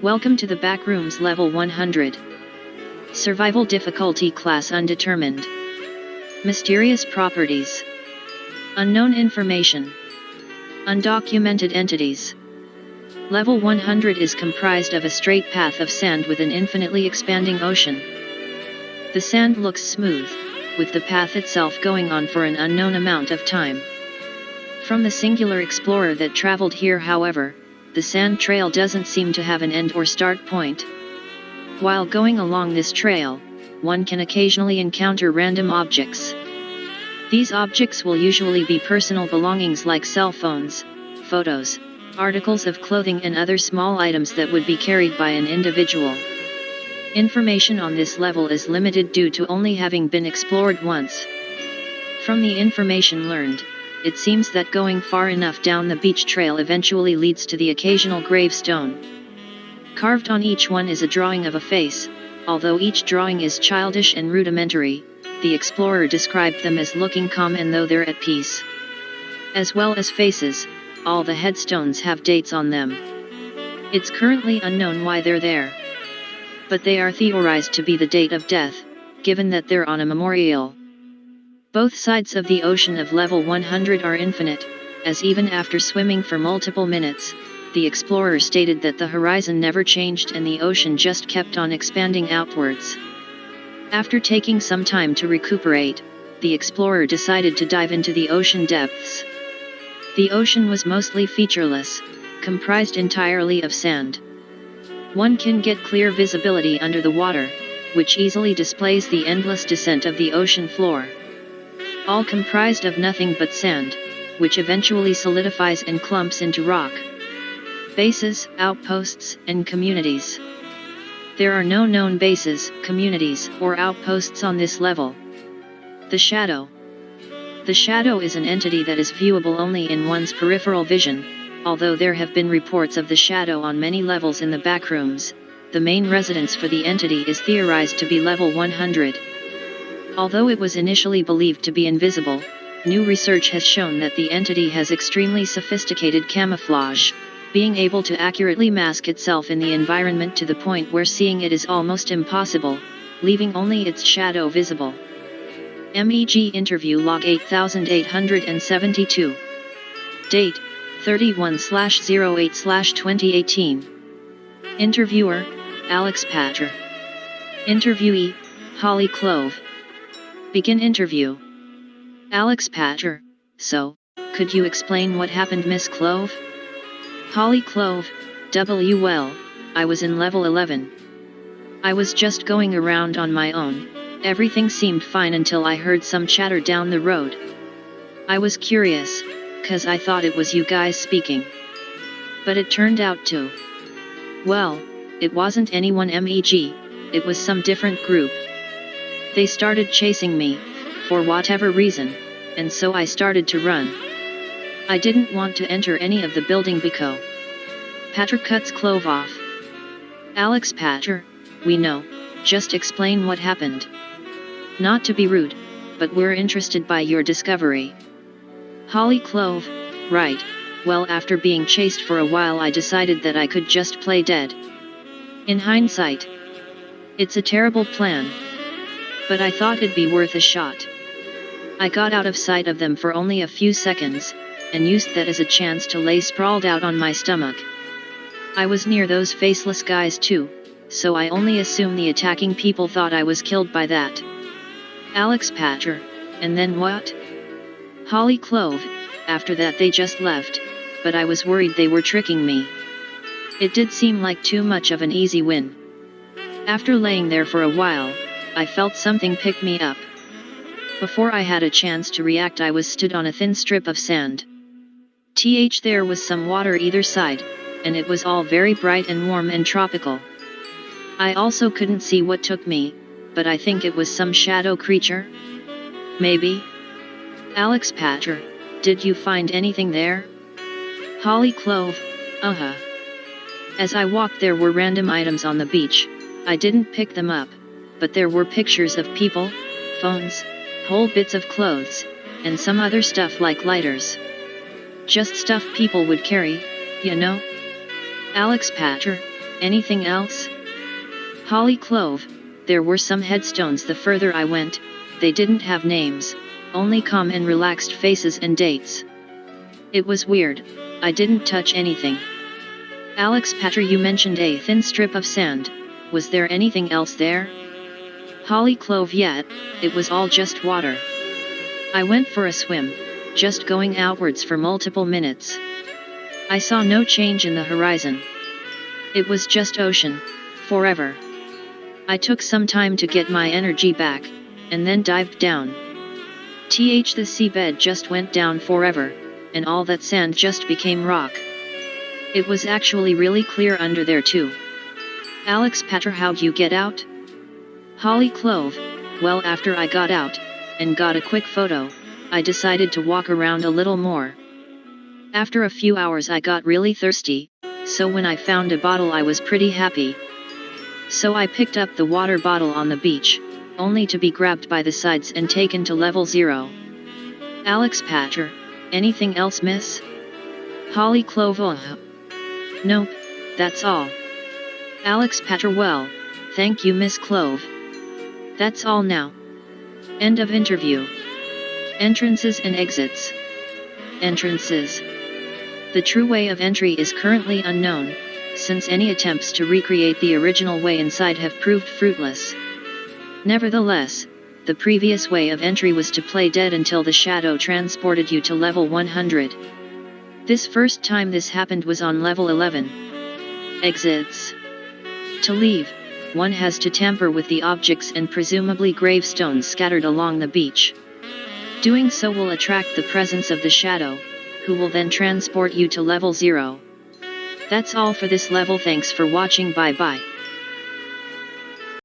Welcome to the Backrooms level 100. Survival difficulty class undetermined. Mysterious properties. Unknown information. Undocumented entities. Level 100 is comprised of a straight path of sand with an infinitely expanding ocean. The sand looks smooth, with the path itself going on for an unknown amount of time. From the singular explorer that traveled here, however, the sand trail doesn't seem to have an end or start point. While going along this trail, one can occasionally encounter random objects. These objects will usually be personal belongings like cell phones, photos, articles of clothing and other small items that would be carried by an individual. Information on this level is limited due to only having been explored once. From the information learned, it seems that going far enough down the beach trail eventually leads to the occasional gravestone. Carved on each one is a drawing of a face. Although each drawing is childish and rudimentary, the explorer described them as looking calm and though they're at peace. As well as faces, all the headstones have dates on them. It's currently unknown why they're there, but they are theorized to be the date of death, given that they're on a memorial. Both sides of the ocean of level 100 are infinite, as even after swimming for multiple minutes, the explorer stated that the horizon never changed and the ocean just kept on expanding outwards. After taking some time to recuperate, the explorer decided to dive into the ocean depths. The ocean was mostly featureless, comprised entirely of sand. One can get clear visibility under the water, which easily displays the endless descent of the ocean floor. All comprised of nothing but sand, which eventually solidifies and clumps into rock. Bases, outposts, and communities. There are no known bases, communities, or outposts on this level. The Shadow. The Shadow is an entity that is viewable only in one's peripheral vision. Although there have been reports of the Shadow on many levels in the Backrooms, the main residence for the entity is theorized to be level 100. Although it was initially believed to be invisible, new research has shown that the entity has extremely sophisticated camouflage, being able to accurately mask itself in the environment to the point where seeing it is almost impossible, leaving only its shadow visible. MEG Interview Log 8872. Date, 31/08/2018. Interviewer, Alex Patter. Interviewee, Holly Clove. Begin interview. Alex Patter: So, could you explain what happened, Miss Clove? Holly Clove: Well, I was in level 11. I was just going around on my own, everything seemed fine until I heard some chatter down the road. I was curious, 'cause I thought it was you guys speaking. But it turned out to. Well, it wasn't anyone MEG, it was some different group. They started chasing me, for whatever reason, and so I started to run. I didn't want to enter any of the building because. Patter cuts Clove off. Alex Patter: We know, just explain what happened. Not to be rude, but we're interested by your discovery. Holly Clove: Right, well, after being chased for a while I decided that I could just play dead. In hindsight, it's a terrible plan. But I thought it'd be worth a shot. I got out of sight of them for only a few seconds, and used that as a chance to lay sprawled out on my stomach. I was near those faceless guys too, so I only assume the attacking people thought I was killed by that. Alex Patter: And then what? Holly Clove: After that they just left, but I was worried they were tricking me. It did seem like too much of an easy win. After laying there for a while, I felt something pick me up. Before I had a chance to react, I was stood on a thin strip of sand. There was some water either side, and it was all very bright and warm and tropical. I also couldn't see what took me, but I think it was some shadow creature? Maybe? Alex Patter: Did you find anything there? Holly Clove: As I walked there were random items on the beach. I didn't pick them up, but there were pictures of people, phones, whole bits of clothes, and some other stuff like lighters. Just stuff people would carry, you know? Alex Patter: Anything else? Holly Clove, there were some headstones the further I went, they didn't have names, only calm and relaxed faces and dates. It was weird, I didn't touch anything. Alex Patter, you mentioned a thin strip of sand, was there anything else there? Holly Clove, yet, it was all just water. I went for a swim, just going outwards for multiple minutes. I saw no change in the horizon. It was just ocean, forever. I took some time to get my energy back, and then dived down. The seabed just went down forever, and all that sand just became rock. It was actually really clear under there too. Alex Patter, how'd you get out? Holly Clove, well, after I got out, and got a quick photo, I decided to walk around a little more. After a few hours I got really thirsty, so when I found a bottle I was pretty happy. So I picked up the water bottle on the beach, only to be grabbed by the sides and taken to level 0. Alex Patter, anything else, miss? Holly Clove, oh. Nope, that's all. Alex Patter, well, thank you, Miss Clove. That's all now. End of interview. Entrances and exits. Entrances. The true way of entry is currently unknown, since any attempts to recreate the original way inside have proved fruitless. Nevertheless, the previous way of entry was to play dead until the shadow transported you to level 100. This first time this happened was on level 11. Exits. To leave, one has to tamper with the objects and presumably gravestones scattered along the beach. Doing so will attract the presence of the shadow, who will then transport you to level 0. That's all for this level, thanks for watching, bye bye.